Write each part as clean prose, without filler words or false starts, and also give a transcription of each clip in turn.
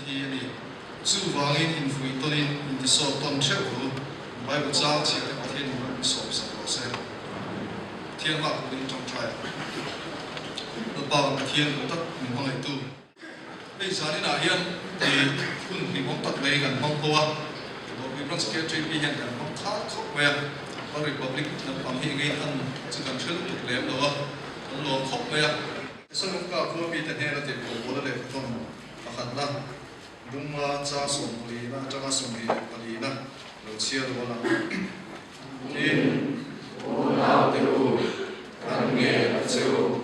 thi này chú vang in vui tôi in đi sổ tuần trước rồi bài bút giáo chỉ để có thiên một sổ sạch có xe thiên lạc của trong trái nó bao thiên của tất mình không lại tu bây giờ thế nào hiện thì kun mình mong tận về gần mong qua rồi mình vẫn sẽ chơi hiện gần mong khác khóc về và Republic là bằng hiện gây thân chỉ cần chơi được lém đó nó lồng khóc về sau lúc cả vừa bị tên là tiền của bố để không khăn lắm đúng cha sống lý na cha sống lý na rồi chia rồi là tin nào tiêu ăn nghe là chịu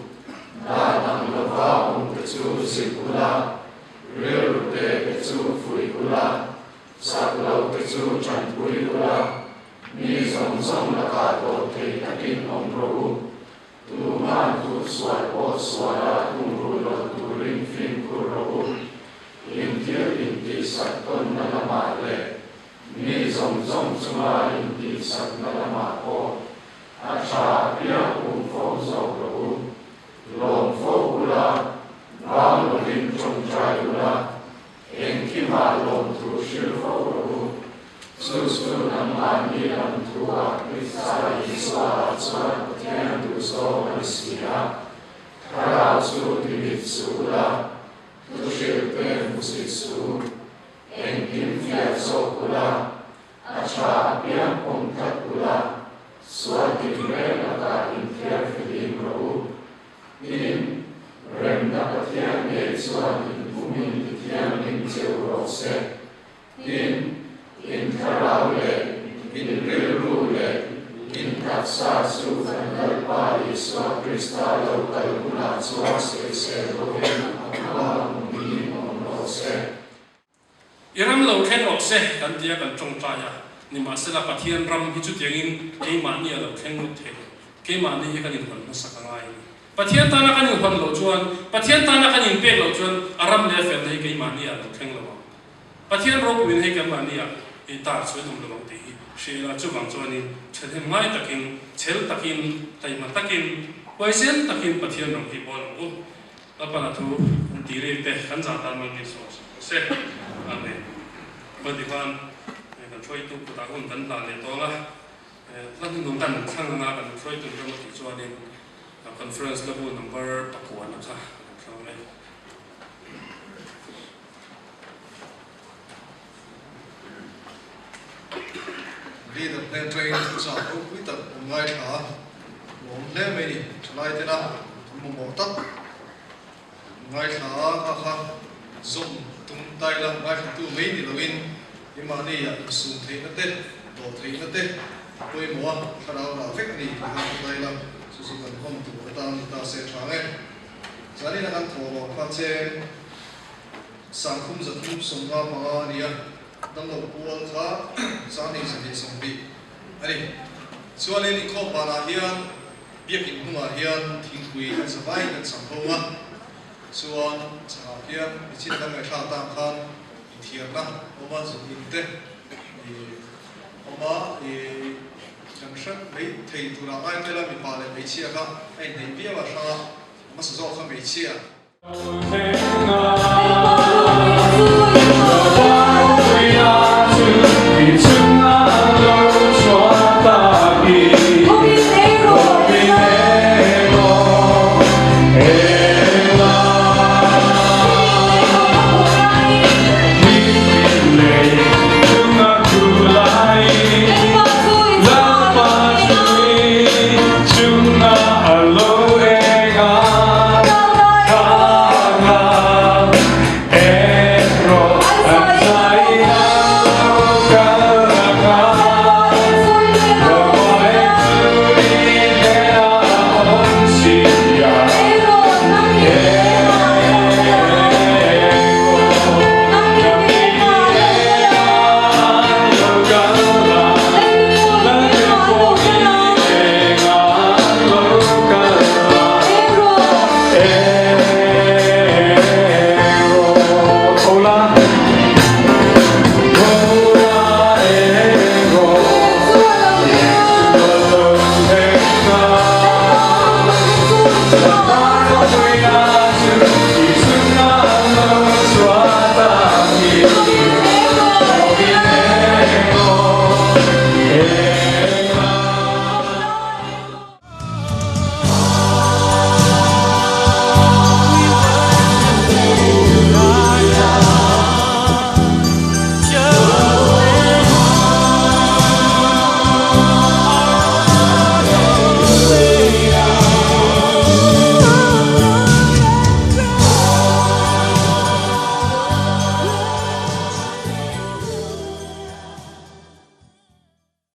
đã nằm là vào cái chú sĩ cula real để cái chú phui cula sát lâu cái chú trần phui cula mi sống là cả tổ thì ta kinh ông rồi tu man tu suai o suai tu rulo tu ring fin kuro in ti sat ton na lama le mi zong chunga in ti sat na lama o a cha pia fo zo ro long fo ula bang lo rin trong trai ula en ki ma long tu shil fo ro su nam ma ni lam tu a krista iswa chwa tian tu so isia kara su ti su la tu shil pe mu si su en kim fia so ula a cha pian pom tat ula swa ti re la ta in fia filim ro in rem da patia ne swa in bumin ti tian ning cheu ro se in karaule in rilule in katsa su pa iswa krista lo kalkula swa se ro akala muni no se iram lo khen ok se kan dia kan chong cha ya ni ma se la pathian ram hi chu tiangin ke ma ni lo khen mu the ke ma ni kan in hon na sakangai pathian ta na kan in hon lo chuan pathian ta na kan in pe lo chuan aram le fel nei ke ma ni lo khen lo pathian ro win he ke ma ni i tar soi dum lo ti shela chu wang chuan in chhe mai takin chel takin tai ma takin poisen takin pathian ram hi bol u apana thu dire te kan za tan man ni so se amen badikan kan troi tu ta hun kan ta le to la lan nung kan thang na kan troi tu ro ti chuan in conference level number pakwa na kha đi tập lên train sao cũng quý tập ngay thả muốn lên mấy đi lại thế nào một bộ tắt ngay thả ha dùng tung tay là ngay thả tu mấy đi login nhưng mà đi xuống thấy nó tết đổ thấy nó tết quê mùa sau đó là phép đi ha tay là sử dụng cần không tụ ta sẽ choáng em giá đi là ăn thổ qua trên sáng khung giật khung sống ra mà đi đang đầu buồn khá sáng nay sẽ đi sống bị anh cho nên đi có bà là hiền biết hình dung là hiền thiên quý hay sẽ vay nên sản phẩm á cho trả hiền chỉ là người ta tam khan thiệt lắm ông bà dùng in tết ông bà chẳng sợ mấy thầy tu làm ai đây là mình bà lại mấy chia cả anh thấy biết là sao mà sử dụng không mấy chia